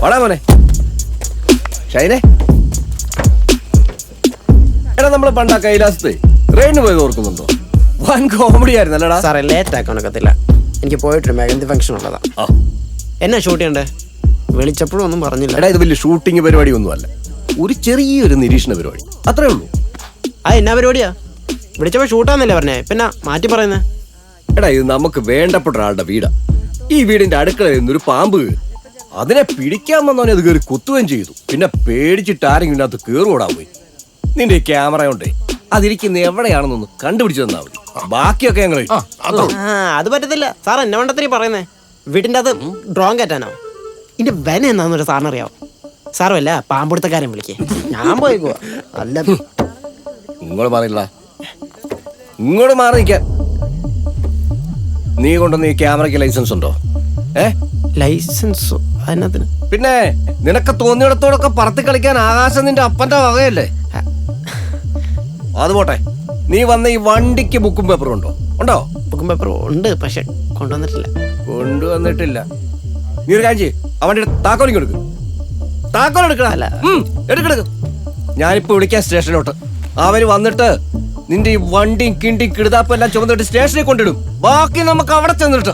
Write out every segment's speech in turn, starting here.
വാടാ മോനെ ഷൈനെ. എടാ നമ്മള് പണ്ടാ കൈലാസത്ത് ട്രെയിനിന് പോയത് ഓർക്കുന്നുണ്ടോ? വൻ കോമഡി ആയിരുന്നു അല്ലടാ. സാറേ ലേറ്റ് ആക്കാനൊക്കത്തില്ല, എനിക്ക് പോയിട്ടൊരു മെഹന്തി ഫംഗ്ഷൻ ഉള്ളതാ. എന്നാ ഷൂട്ട് ചെയ്യണ്ടേ? വിളിച്ചപ്പോഴും ഒന്നും പറഞ്ഞില്ല. എടാ ഇത് വലിയ ഷൂട്ടിംഗ് പരിപാടി ഒന്നുമല്ല, ഒരു ചെറിയൊരു നിരീക്ഷണ പരിപാടി അത്രേ ഉള്ളൂ. എന്നാ പരിപാടിയാ? വിളിച്ചപ്പോ ഷൂട്ടാന്നല്ലേ പറഞ്ഞേ, പിന്നെ മാറ്റി പറയുന്നേ? എടാ ഇത് നമുക്ക് വേണ്ടപ്പെട്ട ഒരാളുടെ വീടാ. ഈ വീടിന്റെ അടുക്കളയിൽ നിന്നൊരു പാമ്പ് അതിനെ പിടിക്കാൻ വന്നവനെ അത് കയറി കുത്തുകയും ചെയ്തു. പിന്നെ പേടിച്ചിട്ട് ആരെങ്കിലും അതിനകത്ത് കയറുകൂടാൻ പോയി. നിന്റെ ഈ ക്യാമറ കൊണ്ടേ അതിരിക്കുന്ന എവിടെയാണെന്നൊന്ന് കണ്ടുപിടിച്ചു തന്നാ മതി, ബാക്കിയൊക്കെ ഞങ്ങൾ. അത് പറ്റത്തില്ല സാർ, എന്നെ വേണ്ടത്തിരി പറയുന്നേ. വീട്ടിന്റെ അത് ഡ്രോൺ കയറ്റാനോ? ഇതിന്റെ വെന എന്നാന്നൊരു സാറിനറിയാവോ? സാറുമല്ല പാമ്പെടുത്തക്കാരൻ വിളിക്കേ, ഞാൻ പോയിക്കോ. അല്ല ഇങ്ങോട്ട് മാറിയില്ല, ഇങ്ങോട്ട് മാറി നിൽക്കാൻ. നീ കൊണ്ടുവന്ന് ഈ ക്യാമറയ്ക്ക് ലൈസൻസ് ഉണ്ടോ? ലൈസൻസോ? അതിനകത്തിന് പിന്നെ നിനക്ക് തോന്നിയിടത്തോടൊക്കെ പറത്തി കളിക്കാൻ ആകാശം നിന്റെ അപ്പന്റെ വകയല്ലേ? അത് പോട്ടെ, നീ വന്ന ഈ വണ്ടിക്ക് ബുക്കും പേപ്പറും ഉണ്ടോ? ബുക്കും പേപ്പറും ഉണ്ട്, പക്ഷെ കൊണ്ടുവന്നിട്ടില്ല. നീ ഒരു കാര്യം ചെയ്യ്, അവന്റെ താക്കോൽ കൊടുക്ക്. താക്കോൽ എടുക്കണം. ഞാനിപ്പോ വിളിക്കാൻ സ്റ്റേഷനിലോട്ട്. അവര് വന്നിട്ട് നിന്റെ ഈ വണ്ടിയും കിണ്ടിയും കിടുതാപ്പും എല്ലാം ചുമന്നിട്ട് സ്റ്റേഷനിൽ കൊണ്ടിടും. ബാക്കി നമുക്ക് അവിടെ ചെന്നിട്ട്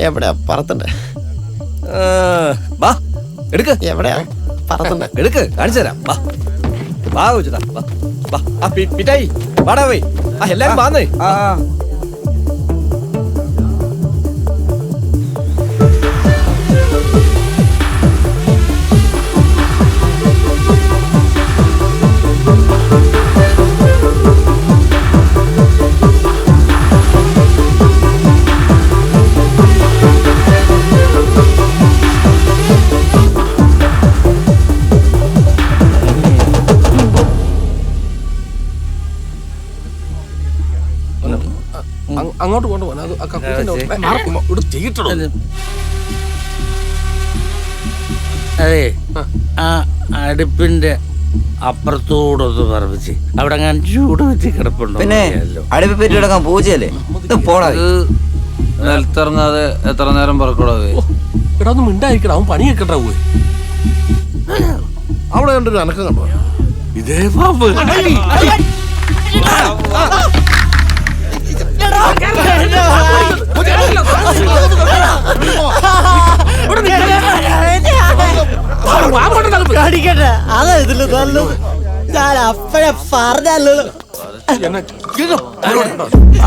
എവിടെയാ പറത്തണ്ടേ? എടുക്ക്. എവിടെയാ പറത്തണ്ടേ? എടുക്ക്, കാണിച്ചു തരാം. പിറ്റായി വാടാ പോയി. എല്ലാരും വാന്നേ. അങ്ങോട്ട് കൊണ്ടുപോകാൻ അതെ, ആ അടുപ്പിന്റെ അപ്പുറത്തോടൊന്ന് പറപ്പിച്ച് അവിടെ അങ്ങനെ ചൂട് വെച്ച് കിടപ്പുണ്ടോ? പിന്നെ അടുപ്പ് പറ്റി കിടക്കാൻ പൂജയല്ലേ? പോടാ, നിലത്തിറങ്ങാതെ എത്ര നേരം പറക്കടോ? എടാ ഒന്ന് മിണ്ടായിരിക്കണം, അവൻ പണി വെക്കണ്ടാ പോയി. അവിടെ കണ്ടൊരു അനക്കം കണ്ടോ? ഇതേ പാമ്പ്. അതാ ഇതില് നല്ലത്. ഞാൻ അപ്പഴേ പറഞ്ഞല്ലോ.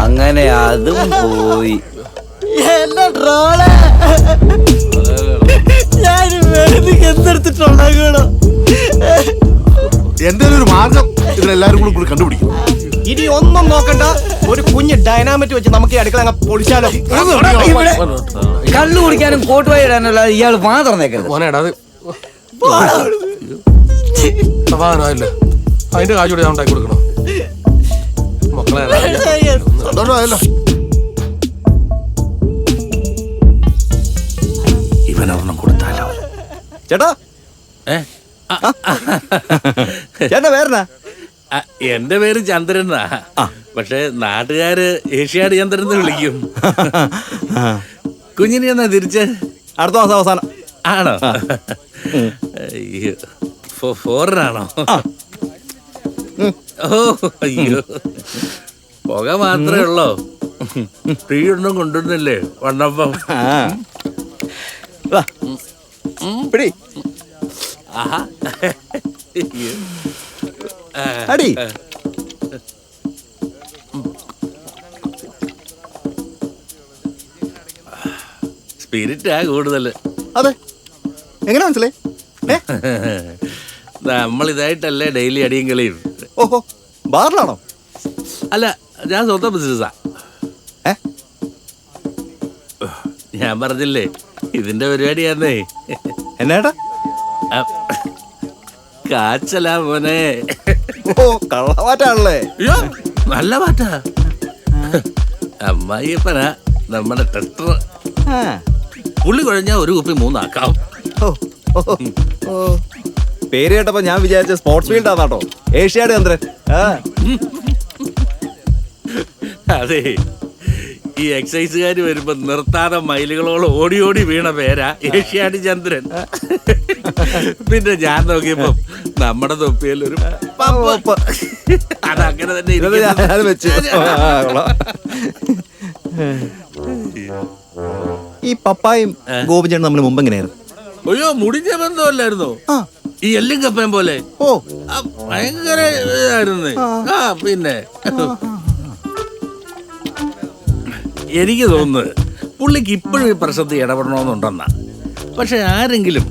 അങ്ങനെ അതും പോയി. എന്നെ ഡ്രോള് ഞാൻ എന്തെടുത്തിട്ടുണ്ടാകണോ? എന്തെങ്കിലും ഒരു മാർഗം ഇതിനെല്ലാരും കൂടി കണ്ടുപിടിക്കും. ഇനി ഒന്നും നോക്കണ്ട, ഒരു കുഞ്ഞ് ഡൈനാമിറ്റ് വെച്ച് നമുക്ക് ഈ അടുക്കള അങ്ങ് പൊളിച്ചാലോ? കള്ളു കുടിക്കാനും കോട്ട് വായി ഇടാനല്ല ഇയാൾ മാത്രം നേക്കരുത്. സമാധാനമായില്ലേ? അതിന്റെ കാശ് കൂടി ഞാൻ ഉണ്ടാക്കി കൊടുക്കണോ? മക്കളെ ഇവനൊരെണ്ണം കൊടുത്താലോ? ചേട്ടാ ചേട്ടാ പേരെന്നാ? എന്റെ പേര് ചന്ദ്രനാ, പക്ഷെ നാട്ടുകാര് ഏഷ്യാഡ് ചന്ദ്രൻ എന്ന് വിളിക്കും. കുഞ്ഞിനെ എന്നാ തിരിച്ച്? അടുത്ത മാസം അവസാനം. ആണോ? അയ്യോ, ഫോറിനാണോ? ഓ അയ്യോ, പുക മാത്രമേ ഉള്ളോ? തീ ഒന്നും കൊണ്ടുവന്നില്ലേ വന്നപ്പം? ആഹാ, അടി സ്പിരിറ്റാ കൂടുതല്. അതെ, എങ്ങനെ മനസ്സിലായി? നമ്മളിതായിട്ടല്ലേ ഡെയിലി അടിയും കളിയും. ഓഹോ, ബാറിലാണോ? അല്ല, ഞാൻ സ്വന്തം ബിസിനസ്സാ. ഞാൻ പറഞ്ഞില്ലേ ഇതിന്റെ പരിപാടിയാന്നേ. എന്നാട്ടാ? കാച്ചലാ മോനെ. ഓ, കള്ളമാറ്റാണല്ലേ? അയ്യോ, നല്ല മാറ്റാ. അമ്മായിയപ്പനാ നമ്മുടെ ടെസ്റ്റർ. പുള്ളി കുഴഞ്ഞാ ഒരു കുപ്പി 3 ആക്കാം. പേര് കേട്ടപ്പോ ഞാൻ വിചാരിച്ച സ്പോർട്സ് ഫീൽഡ് ആണോ? ഏഷ്യാഡ് ചന്ദ്രൻ. അതെ, ഈ എക്സൈസുകാർ വരുമ്പോ നിർത്താതെ മൈലുകളോളം ഓടി ഓടി വീണ പേരാ ഏഷ്യാഡ് ചന്ദ്രൻ. പിന്നെ ഞാൻ നോക്കിയപ്പോ നമ്മുടെ തൊപ്പിയിലൊരു പമ്പ്. അതങ്ങനെ തന്നെ ഈ പപ്പായും ഗോപിച്ചേട്ടൻ നമ്മൾ മുമ്പ് എങ്ങനെയായിരുന്നു? അയ്യോ, മുടിഞ്ഞ ബന്ധമല്ലായിരുന്നോ? ഈ എല്ലും കപ്പയും പോലെ. ഓ, ഭയങ്കര ഇതായിരുന്നു. പിന്നെ എനിക്ക് തോന്നുന്നത് പുള്ളിക്ക് ഇപ്പോഴും ഈ പ്രശ്നത്തിൽ ഇടപെടണമെന്നുണ്ടെന്നാ. പക്ഷെ ആരെങ്കിലും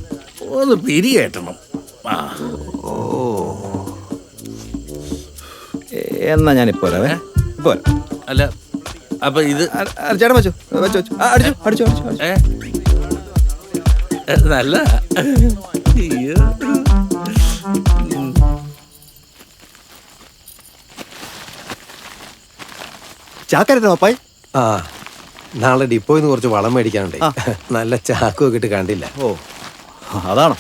ഒന്ന് പിരികേറ്റണം. എന്നാ ഞാനിപ്പോ ഇപ്പോ അല്ല, അപ്പൊ ഇത് ചേട്ടൻ വെച്ചോ വെച്ചോ അടിച്ചു അടിച്ചു അടിച്ചു. നല്ല ചാക്കരുതോ പപ്പായി? ആ, നാളെ ഡിപ്പോയിൽ നിന്ന് കുറച്ച് വളം മേടിക്കാനുണ്ടേ. നല്ല ചാക്കും ഒക്കെ ഇട്ട് കണ്ടില്ല. ഓ, അതാണോ?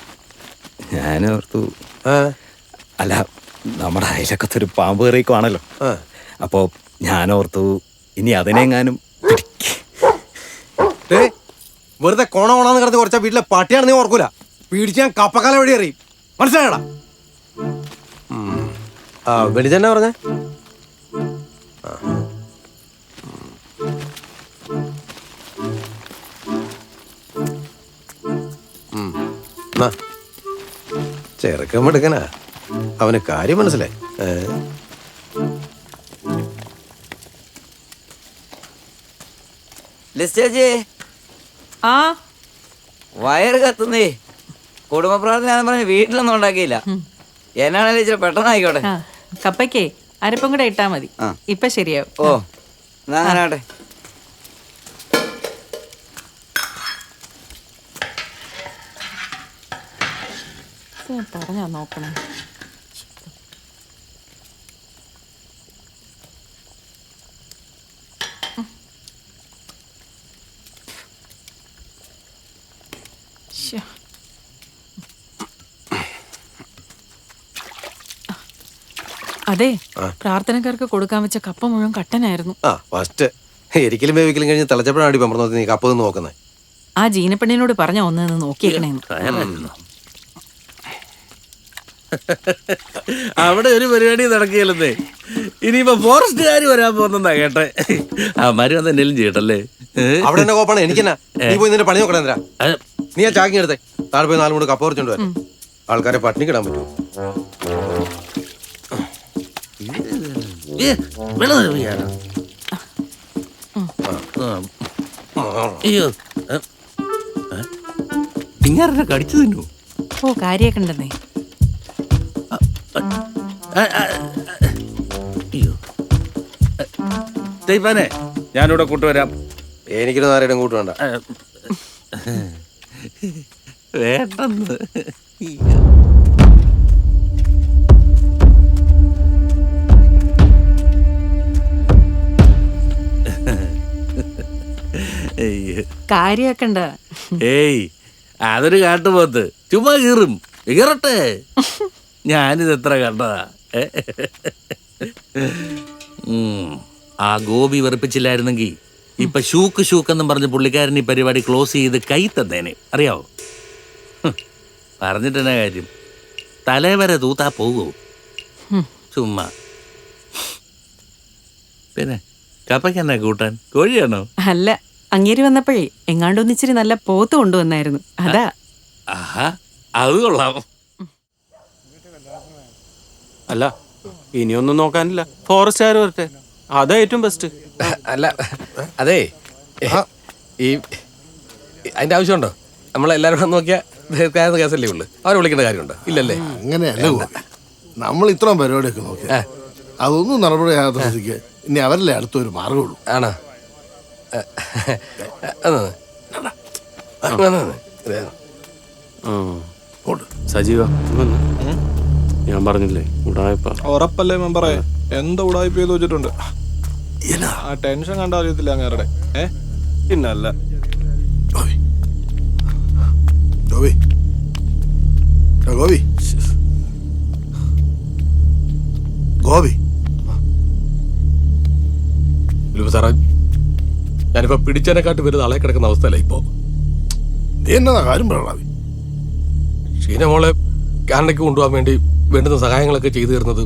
ഞാനോർത്തു അല്ല, നമ്മുടെ അയലക്കത്തെ ഒരു പാമ്പ് കറിക്കുവാണല്ലോ. അപ്പോ ഞാനോർത്തു ഇനി അതിനെങ്ങാനും വെറുതെ കോണോണാന്ന് കിടന്ന് കുറച്ചാ വീട്ടിലെ പട്ടിയാണ് നീ ഓർക്കൂല. പിടിച്ച് ഞാൻ കപ്പക്കാല വഴി അറിയും. മനസ്സിലായടാ? വെളിച്ചെണ്ണ പറഞ്ഞേ. ചെറുക്കം എടുക്കനാ, അവന് കാര്യം മനസ്സിലായി. ലിസ്റ്റേജേ, ആ വയറ് കത്തുന്നേ. കുടുംബ പ്രാർത്ഥന പറഞ്ഞ് വീട്ടിലൊന്നും ഉണ്ടാക്കിയില്ല. എന്നാണേലും ഇച്ചിരി പെട്ടെന്ന് ആയിക്കോട്ടെ. കപ്പയ്ക്കേ അരപ്പം കൂടെ ഇട്ടാ മതി. ഇപ്പൊ ശരിയാവും. ഓ, എന്നാ അങ്ങനെ ആട്ടെ. പറഞ്ഞാ നോക്കണേ. അതെ, പ്രാർത്ഥനക്കാർക്ക് കൊടുക്കാൻ വെച്ച കപ്പ മുഴുവൻ കട്ടനായിരുന്നു. ഫസ്റ്റ് എരിക്കലും വേവിക്കലും കഴിഞ്ഞ് തിളച്ചപ്പോഴാണ് പമ്പറന്നോത്തി നീ കപ്പ നോക്കുന്നത്. ആ ജീനപ്പെണ്ണിനോട് പറഞ്ഞ ഒന്നു നോക്കിയേക്കണേന്ന്. അവിടെ ഒരു പരിപാടി നടക്കുകയല്ലേ. ഇനിയിപ്പോ ഫോറസ്റ്റുകാർ വരാൻ പോകുന്നാ കേട്ടെ. അവന്മാര് വന്ന് എന്തെങ്കിലും ചെയ്യട്ടല്ലേ. അവിടെ എന്നെ കോപ്പാണ്. എനിക്കെന്നാ? നീ പോയി നിന്റെ പണി നോക്കണേ. എന്തിനാ നീ ആ ചാക്കിങ് എടുത്തേ. താഴെ പോയി 4 മൂട് കപ്പ പറിച്ചോണ്ട് വരാം. ആൾക്കാരെ പട്ടിണി കിടാൻ പറ്റുമോ? അയ്യോ, ഇങ്ങനെ കടിച്ചു തിന്നു. ഓ, കാര്യൊക്കെ ഉണ്ടെന്നേ. ദൈവനെ, ഞാനിവിടെ കൂട്ടുവരാം. എനിക്കൊന്നും ആരുടെയും കൂട്ട് വേണ്ട. വേണ്ടെന്ന്. കാര്യൊക്കെ ഉണ്ട്. ഏയ്, അതൊരു കാട്ടുപോത്ത്. ചുമ്മാ കീറും. കീറട്ടെ. ഞാനിത് എത്ര കണ്ടതാ. ആ ഗോപി വെറുപ്പിച്ചില്ലായിരുന്നെങ്കിൽ ഇപ്പൊ ഷൂക്ക് എന്നും പറഞ്ഞ് പുള്ളിക്കാരൻ ഈ പരിപാടി ക്ലോസ് ചെയ്ത് കൈ തന്നേനെ. അറിയാവോ? പറഞ്ഞിട്ടെന്നാ കാര്യം? തലവരെ തൂത്താ പോകൂ. ചുമ്മാ. പിന്നെ കപ്പയ്ക്കെന്നാ കൂട്ടാൻ? കോഴിയാണോ? അല്ല, അങ്ങേര് വന്നപ്പോഴേ എങ്ങാണ്ടൊന്നിച്ചിരി നല്ല പോത്ത് കൊണ്ടുവന്നായിരുന്നു. അതാ. ആഹാ, അത് കൊള്ളാം. അല്ല, ഇനിയൊന്നും നോക്കാനില്ല. ഫോറസ്റ്റുകാർ വരട്ടെ, അതാ ഏറ്റവും ബെസ്റ്റ്. അല്ല, അതെ, ഈ അതിന്റെ ആവശ്യമുണ്ടോ? നമ്മളെല്ലാവരും നോക്കിയാൽ തീർക്കാവുന്ന കേസല്ലേ ഉള്ളു. അവരെ വിളിക്കേണ്ട കാര്യമുണ്ടോ? ഇല്ലല്ലേ? അങ്ങനെയല്ല, നമ്മൾ ഇത്രയും പരിപാടിയൊക്കെ നോക്കി അതൊന്നും നടപടിയാകാത്ത സ്ഥിതിക്ക് ഇനി അവരല്ലേ അടുത്തൊരു മാർഗമുള്ളൂ. ആണോ? സജീവ, ഞാൻ പറഞ്ഞില്ലേ ഉടായ്പ. ഉറപ്പല്ലേ മെമ്പറേ? എന്താ ഉടായ്പ ചെയ്ത് വെച്ചിട്ടുണ്ട്. ആ ടെൻഷൻ കണ്ടാ അറിയത്തില്ല അങ്ങേരുടെ. പിന്നല്ല. ഗോപി, ഗോപി, ഗോപി, സാറേ, ഞാനിപ്പോ പിടിച്ചതിനെക്കാട്ട് വരുന്ന ആളെ കിടക്കുന്ന അവസ്ഥയല്ല ഇപ്പോ. നീ എന്നതാ കാര്യം പറയണ? ഷീന മോളെ കാനഡയ്ക്ക് കൊണ്ടുപോകാൻ വേണ്ടി വേണ്ടുന്ന സഹായങ്ങളൊക്കെ ചെയ്തു തരുന്നത്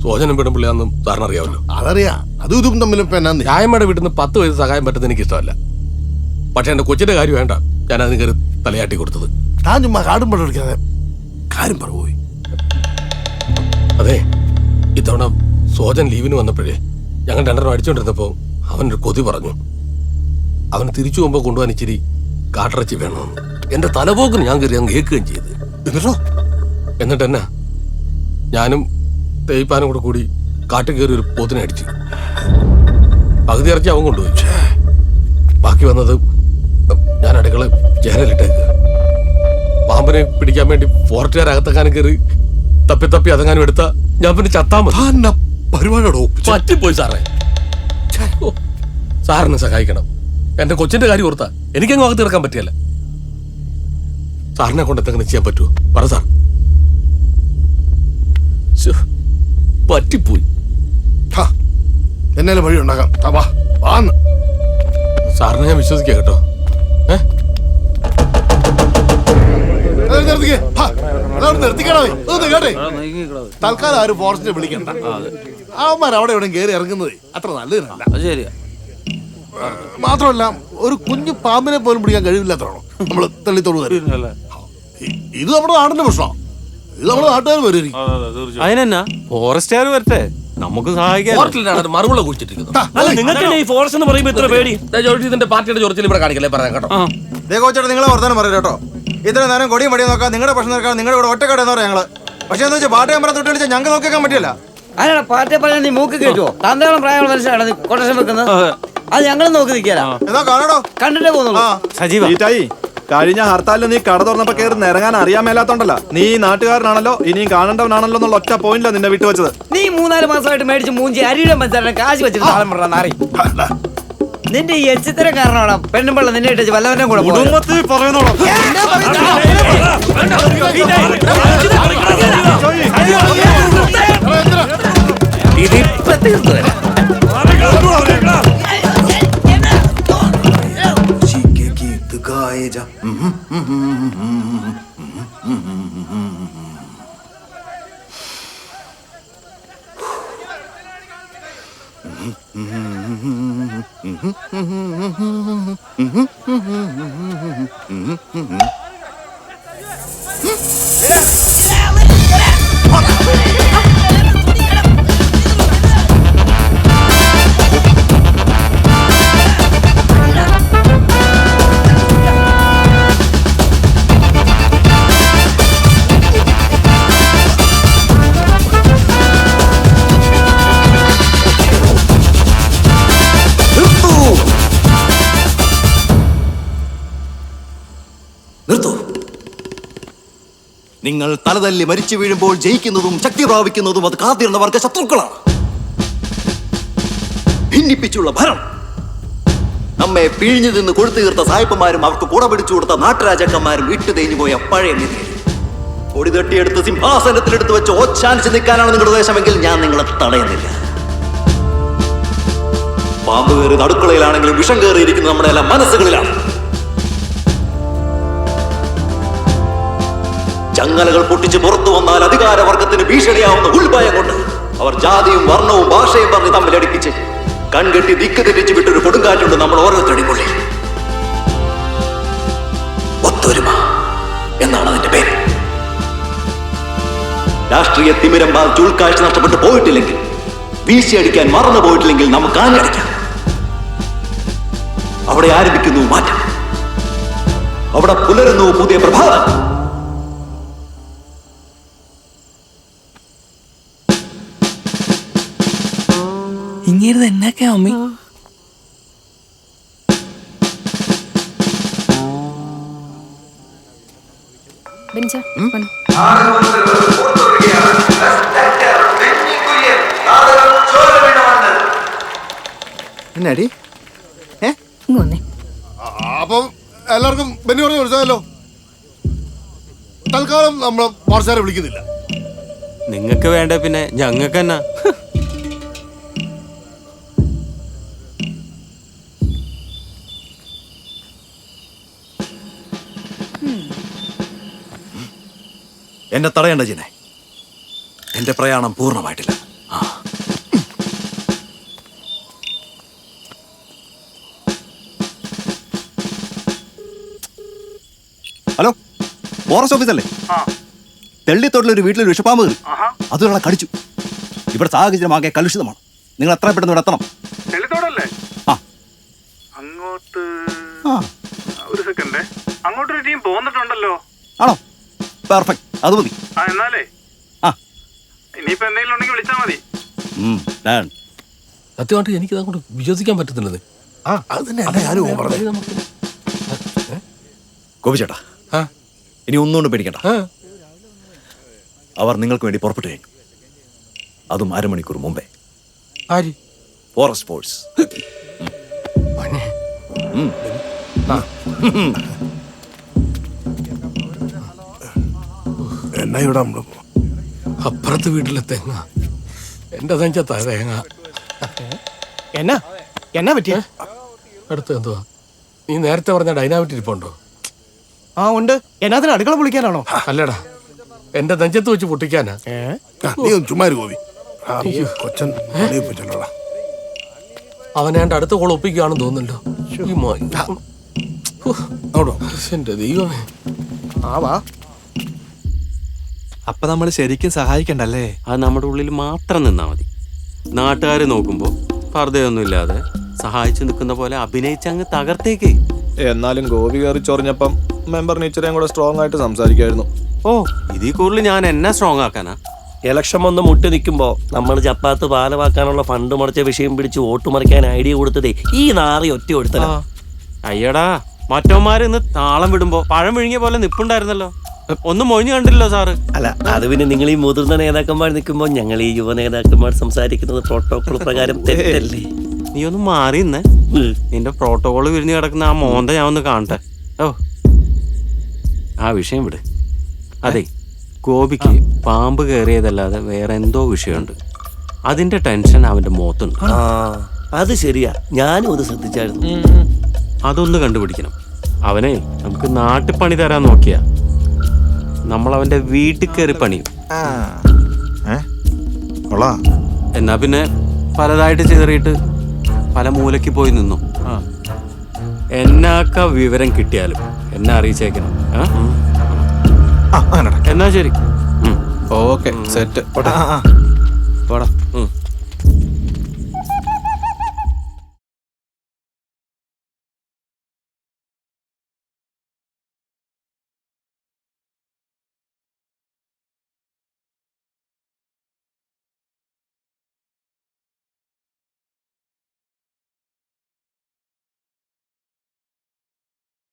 സോജനം പെടുമ്പിള്ളയാണെന്നും സാറിന് അറിയാമല്ലോ. അതറിയാ. അതും ഇതും തമ്മിൽ ഇപ്പൊ എന്നാ? ന്യായമ്മയുടെ വീട്ടിൽ നിന്ന് 10 വയസ്സ് സഹായം പറ്റുന്നത് എനിക്ക് ഇഷ്ടമല്ല. പക്ഷെ എന്റെ കൊച്ചിന്റെ കാര്യം വേണ്ട, ഞാൻ അതിന് കയറി തലയാട്ടി കൊടുത്തത്. താൻ ചുമ്മാ കാടും പടം എടുക്കാതെ കാര്യം പറപോയി. അതെ, ഇത്തവണ സോജൻ ലീവിന് വന്നപ്പോഴേ ഞങ്ങൾ രണ്ടെണ്ണം അടിച്ചോണ്ടിരുന്നപ്പോ അവനൊരു കൊതി പറഞ്ഞു. അവന് തിരിച്ചു പോകുമ്പോ കൊണ്ടുപോകാൻ ഇച്ചിരി കാട്ടിറച്ചി വേണമെന്ന്. എന്റെ തലപോക്കിന് ഞാൻ കയറി അങ്ങ് കേൾക്കുകയും ചെയ്ത്. എന്നിട്ട് എന്നാ ഞാനും തേയ്പ്പാനും കൂടെ കൂടി കാട്ടിൽ കയറി ഒരു പോത്തിനെ അടിച്ചു. പകുതി ഇറച്ചി അവൻ കൊണ്ടുപോയി. ബാക്കി വന്നത് ഞാൻ അടുക്കള ജനലിട്ടേക്ക്. പാമ്പിനെ പിടിക്കാൻ വേണ്ടി ഫോറസ്റ്റുകാരകത്തെങ്ങാനും കയറി തപ്പി തപ്പി അതെങ്ങാനും എടുത്ത ഞാൻ പിന്നെ ചത്താ മതി. പരിപാടിയോടോ പറ്റിപ്പോയി സാറേ. സാറിനെ സഹായിക്കണം. എന്റെ കൊച്ചിന്റെ കാര്യം ഓർത്താ എനിക്കങ്ങ് അകത്ത് തീർക്കാൻ പറ്റിയല്ല. സാറിനെ കൊണ്ട് എന്തെങ്കിലും ചെയ്യാൻ പറ്റുമോ? പറ സാർ. പറ്റിപ്പോയി. എന്നാലും വഴി ഉണ്ടാക്കാം. സാറിനെ ഞാൻ വിശ്വസിക്കാം കേട്ടോ. തൽക്കാലം ആരും ഫോറസ്റ്റിനെ വിളിക്കണ്ട. അവന്മാർ അവിടെ എവിടെ കയറി ഇറങ്ങുന്നത് അത്ര നല്ലതിനല്ല. ശരിയാ. മാത്രമല്ല ഒരു കുഞ്ഞു പാമ്പിനെ പോലും പിടിക്കാൻ കഴിവില്ലാത്തതാണോ നമ്മള് തള്ളിത്തോളൂ. ഇത് നമ്മുടെ നാടിന്റെ പ്രശ്നം. ഇത് നമ്മുടെ നാട്ടുകാർ വരും. അതിനെന്നാ ഫോറസ്റ്റുകാർ വരട്ടെ, നമുക്ക് സഹായിക്കാം. മറുപടി കുഴിച്ചിട്ടിരിക്കുന്നു. നിങ്ങൾക്ക് ഈ ഫോറസ്റ്റ് എന്ന് പറയുമ്പോ ഇത്ര പേടി? ഇതിന്റെ പാർട്ടിയുടെ ചൊറിച്ചിൽ ഇവിടെ കാണിക്കല്ലേ പറയാൻ കേട്ടോ. കോച്ചേട്ടാ നിങ്ങളെ വർത്താനം പറയും കേട്ടോ. ഇത്ര നേരം കൊടിയും പടിയും നോക്കാം, നിങ്ങളുടെ പ്രശ്നം നോക്കാം, നിങ്ങളുടെ ഇവിടെ ഒറ്റക്കടയെന്ന് പറയാം ഞങ്ങള്. പക്ഷെ എന്താ വെച്ചാൽ പാട്ട് നമ്പർ തൊട്ട് വിളിച്ചാൽ ഞങ്ങൾക്ക് നോക്കാൻ പറ്റില്ല. അതിനാ പാർട്ടിയെ പറഞ്ഞാൽ നീ മൂക്ക് കേട്ടുവോ? തന്തയോളം പ്രായമുള്ള മനുഷ്യനാണ് നീ കൊട്ടേഷൻ വെക്കുന്നത്. അത് ഞങ്ങളും നോക്കി നിൽക്കാനാ. എന്നാ കാണടോ, കണ്ടിട്ടേ പോകുന്നുള്ളൂ. സജീവായി കഴിഞ്ഞ ഹർത്താലിൽ നീ കട തുറന്നപ്പോ കയറി ഇറങ്ങാൻ അറിയാൻ മേലാത്തോണ്ടല്ല. നീ നാട്ടുകാരനാണല്ലോ, ഇനിയും കാണേണ്ടവനാണല്ലോ എന്നുള്ള ഒറ്റ പോയിന്റിലാണ് നിന്നെ വിട്ടുവെച്ചത്. നീ 3-4 മാസമായിട്ട് മേടിച്ച് മൂഞ്ചി അരിയുടെ മത്സരം കാശ് വെച്ചിട്ട് താളം പറഞ്ഞ നാറി. നിന്റെ ഈ എച്ചിത്തരം കാരണമാണ് പെണ്ണുമ്പള്ള നിന്നെ ഇട്ടു വല്ലവന്റെ കൂടെ കുടുംബത്തിൽ പറയുന്നോളൂ. ഇതിപ്പോ തീർത്തു വരാം. നിങ്ങൾ തലതല്ലി മരിച്ചു വീഴുമ്പോൾ ജയിക്കുന്നതും ശക്തി പ്രാപിക്കുന്നതും അത് കാത്തിരുന്നവർക്ക് ശത്രുക്കളാണ്. ഭിന്നിപ്പിച്ചുള്ള ഭരണം നമ്മെ പിഴിഞ്ഞു നിന്ന് കൊഴുത്തു തീർത്ത സായിപ്പന്മാരും അവർക്ക് കൂടെ പിടിച്ചു കൊടുത്ത നാട്ടുരാജാക്കന്മാരും ഇട്ടു തേഞ്ഞു പോയ പഴയ നിധി പൊടി തട്ടിയെടുത്ത് സിംഹാസനത്തിലെടുത്ത് വെച്ച് ഓച്ചാനിച്ച് നിൽക്കാനാണ് നിങ്ങളുടെ ഉദ്ദേശമെങ്കിൽ ഞാൻ നിങ്ങളെ തടയുന്നില്ല. പാമ്പ് കയറി അടുക്കളയിലാണെങ്കിലും വിഷം കയറിയിരിക്കുന്നത് നമ്മുടെ എല്ലാം മനസ്സുകളിലാണ്. ചങ്ങലകൾ പൊട്ടിച്ച് പുറത്തു വന്നാൽ അധികാരവർഗത്തിന് ഭീഷണിയാവുന്ന ഉൾഭയം കൊണ്ട് അവർ ജാതിയും വർണ്ണവും ഭാഷയും പറഞ്ഞ് തമ്മിലടിപ്പിച്ച് കൺകെട്ടി ദിക്ക് തെറ്റിച്ച് വിട്ടൊരു കൊടുങ്കാറ്റുണ്ട് നമ്മൾ ഓരോരുത്തരുമുള്ളിൽ. ഒത്തൊരുമ എന്നാണ് അതിന്റെ പേര്. രാഷ്ട്രീയ തിമിരം ബാധിച്ച് ഉൾക്കാഴ്ച നഷ്ടപ്പെട്ടു പോയിട്ടില്ലെങ്കിൽ, വീശിയടിക്കാൻ മറന്നു പോയിട്ടില്ലെങ്കിൽ നമുക്ക് ആഞ്ഞടിക്കാം. അവിടെ ആരംഭിക്കുന്നു മാറ്റം, അവിടെ പുലരുന്നു പുതിയ പ്രഭാതം. ഇങ്ങനെ എന്നൊക്കെ അമ്മ എന്നാടി അപ്പം എല്ലാവർക്കും ബെന്നി പറഞ്ഞു കൊടുത്താലോ. തൽക്കാലം നമ്മളെ ഫോറസ്റ്റുകാരെ വിളിക്കുന്നില്ല. നിങ്ങക്ക് വേണ്ട പിന്നെ ഞങ്ങൾക്ക് എന്നാ. എന്നെ തടയണ്ട ജിനെ. എന്റെ പ്രയാണം പൂർണ്ണമായിട്ടില്ല. ഹലോ, ഫോറസ്റ്റ് ഓഫീസല്ലേ? തെള്ളിത്തോട്ടിലൊരു വീട്ടിലൊരു വിഷപ്പാമ്പ് കയറി. അതൊരാളെ കടിച്ചു. ഇവിടെ സാഹചര്യം ആകെ കലുഷിതമാണ്. നിങ്ങൾ എത്ര പെട്ടെന്ന് ഇവിടെ എത്തണം. ആ അങ്ങോട്ട് ഒരു സെക്കൻഡ്, അങ്ങോട്ടൊരു ടീം പോന്നിട്ടുണ്ടല്ലോ. ആണോ? പെർഫെക്റ്റ്, അത് മതി. എന്നാലേ ഇനിയിപ്പോ എന്തെങ്കിലും ഉണ്ടെങ്കിൽ വിളിച്ചാ മതി. സത്യമായിട്ട് എനിക്ക് അങ്ങോട്ട് വിശ്വസിക്കാൻ പറ്റുന്നില്ലത്. ഗോപിച്ചേട്ടാ, ഇനി ഒന്നുകൊണ്ട് പേടിക്കണ്ട. അവർ നിങ്ങൾക്ക് വേണ്ടി പുറപ്പെട്ടു കഴിഞ്ഞു. അതും അരമണിക്കൂർ മുമ്പേ. Forest force. എന്നാ ഇവിടെ അപ്പുറത്ത് വീട്ടിലെ തെങ്ങ എന്റെ നെഞ്ചത്താ തേങ്ങ. എന്നാ എന്നാ പറ്റിയ? അടുത്ത് എന്തുവാ? നീ നേരത്തെ പറഞ്ഞ ഡൈനാമിറ്റ് ഇരിപ്പുണ്ടോ? ആ ഉണ്ട്. എന്നാത്തിന് അടുക്കള പൊളിക്കാനാണോ? അല്ലടാ, എന്റെ നെഞ്ചത്ത് വെച്ച് പൊട്ടിക്കാനാ. നീ ചുമ്മാ ഗോപി. കൊച്ചൻ അവനെ അടുത്ത കോൾ ഒപ്പിക്കുകയാണെന്ന് തോന്നുന്നുണ്ടോ? എന്റെ ദൈവമേ. അപ്പൊ നമ്മൾ ശരിക്കും സഹായിക്കണ്ടല്ലേ? അത് നമ്മുടെ ഉള്ളിൽ മാത്രം നിന്നാ മതി. നാട്ടുകാർ നോക്കുമ്പോ പർദ്ദയൊന്നും ഇല്ലാതെ സഹായിച്ചു നിൽക്കുന്ന പോലെ അഭിനയിച്ചങ്ങ് തകർത്തേക്ക്. എന്നാലും ഗോപി കയറി ചൊറിഞ്ഞപ്പം മെമ്പറിന് ഇച്ചിരിയും കൂടെ സ്ട്രോങ് ആയിട്ട് സംസാരിക്കായിരുന്നു. ഓ, ഇതിൽ കൂടുതൽ ഞാൻ എന്നെ സ്ട്രോങ് ആക്കാനാ? ഇലക്ഷൻ വന്ന് മുട്ടി നിൽക്കുമ്പോൾ നമ്മൾ ചപ്പാത്ത് പാലമാക്കാനുള്ള ഫണ്ട് മുടച്ച വിഷയം പിടിച്ച് വോട്ട് മറിക്കാൻ ഐഡിയ കൊടുത്തതേ ഈ നാറി ഒറ്റ കൊടുത്തല. അയ്യടാ, മറ്റവന്മാര് ഇന്ന് താളം വിടുമ്പോ പഴം വിഴുങ്ങിയ പോലെ നിപ്പുണ്ടായിരുന്നല്ലോ. ഒന്നും മൊഴിഞ്ഞു കണ്ടില്ലല്ലോ സാറ്. അല്ല, അത് പിന്നെ നിങ്ങൾ ഈ മുതിർന്ന നേതാക്കന്മാർ നിൽക്കുമ്പോൾ ഞങ്ങൾ ഈ യുവ നേതാക്കന്മാർ സംസാരിക്കുന്നത് പ്രോട്ടോകോൾ പ്രകാരം തെറ്റല്ലേ? നീ ഒന്ന് മാറിയെന്നേ. നിന്റെ പ്രോട്ടോകോള് വിരിഞ്ഞു കിടക്കുന്ന ആ മോന്ത ഞാൻ ഒന്ന് കാണട്ടെ. ഓ, ആ വിഷയം വിട്. അതെ, ഗോപിക്ക് പാമ്പ് കയറിയതല്ലാതെ വേറെ എന്തോ വിഷയമുണ്ട്. അതിന്റെ ടെൻഷൻ അവന്റെ മുഖത്തുണ്ട്. അത് ശരിയാ, ഞാനും അത് ശ്രദ്ധിച്ചായിരുന്നു. അതൊന്ന് കണ്ടുപിടിക്കണം. അവനെ നമുക്ക് നാട്ടുപണി തരാൻ നോക്കിയാ നമ്മളവന്റെ വീട്ടിൽ കയറി പണിയും. എന്നാ പിന്നെ പലതായിട്ട് ചിതറിയിട്ട് പല മൂലയ്ക്ക് പോയി നിന്നു. എന്നാക്ക വിവരം കിട്ടിയാലും എന്നെ അറിയിച്ചേക്കണം. എന്നാ ശരി. Okay, set. പോടാ.